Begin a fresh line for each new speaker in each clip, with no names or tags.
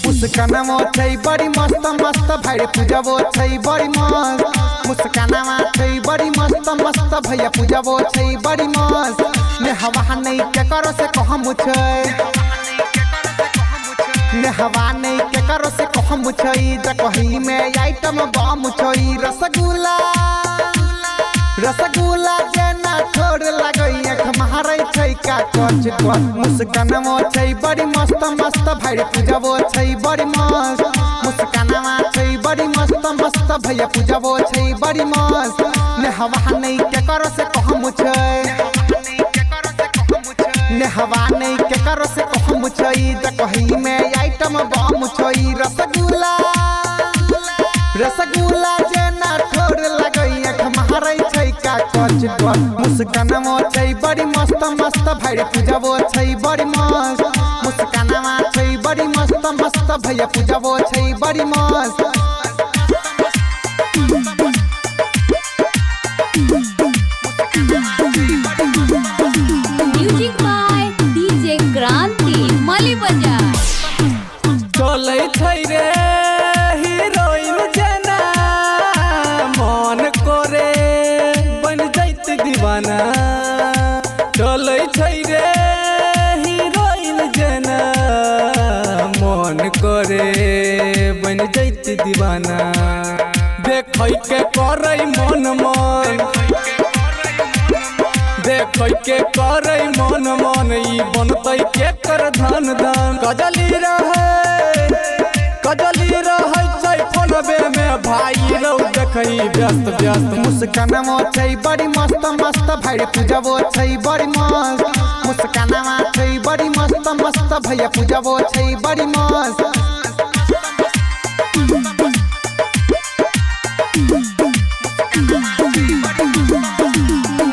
मुस्कानामा छै बड़ी मस्त मस्त भाई पूजाबो छै बड़ी मस्त। मुस्कानामा छै बड़ी मस्त मस्त भैया पूजाबो छै बड़ी मस्त। ने हवा नहीं के करो से कहम छै, ने हवा नहीं के करो से कहम छै। जकही में आइटम बम छै रसगुल्ला, रसगुल्ला जेना ठोर लगै आँख मारै छै का कच कच। मुस्कानामा छै बड़ी मस्त मस्त भाई पूजाबो छै बड़ी मस्त। मुस्कानामा छै बड़ी मस्त मस्त भैया पूजाबो छै बड़ी मस्त। ने हवा नहीं के करो से कहम छै, ने हवा नहीं के करो से कहम छै। जकही में आइटम बम छै रसगुल्ला, रसगुल्ला जेना ठोर लगै आँख मारै छै का कच कच। मुस्कानामा छै बड़ी मस्त मस्त भाई पूजाबो छै बड़ी मस्त। मुस्कानामा छै बड़ी मस्त मस्त भैया पूजाबो छै बड़ी मस्त।
म्यूजिक बाय डीजे क्रांति मली बाजार।
चलै छै रे हीरोइन जेना मन करे बन जाइत दीवाना। चलै छै रे हीरोइन जेना मन करे बन जाइत दीवाना। देखै के करै मन मन, देखै के करै मन मन। ई बनतै के कर धन धन। कजली रहै छै फोनबे में भाई रौ देखै व्यस्त व्यस्त।
मुस्कानामा छै बड़ी मस्त मस्त भाई पूजाबो छै बड़ी मस्त। मुस्कानामा छै बड़ी मस्त मस्त भैया पूजाबो छै बड़ी मस्त।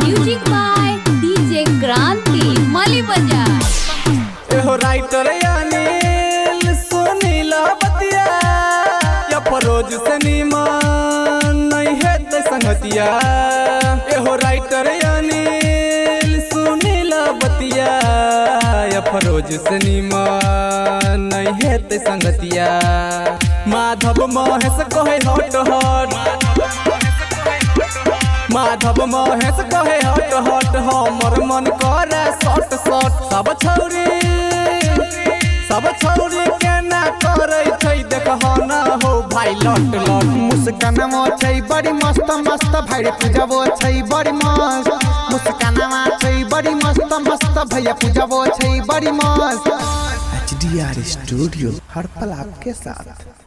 म्यूजिक बाय डीजे क्रांति मली बाजार।
एहो राइटर अनिल सुनील बतिया या फरोज से नीमन नहीं हेतै संगतिया। एहो राइटर अनिल सुनील बतिया या फरोज से नीमन नहीं हेतै संगतिया। माधव महेश कहे हट हट, माधव महेश कहे हट हट। हमर मन करे सट सट। सब छौरी केना करे छै देखह ना हो भाई लट लट।
मुस्कानामा छै बड़ी मस्त मस्त भाई पूजाबो छै बड़ी मस्त। मुस्कानामा छै बड़ी मस्त मस्त भैया पूजाबो छै बड़ी मस्त। HDR स्टूडियो हर पल आपके साथ।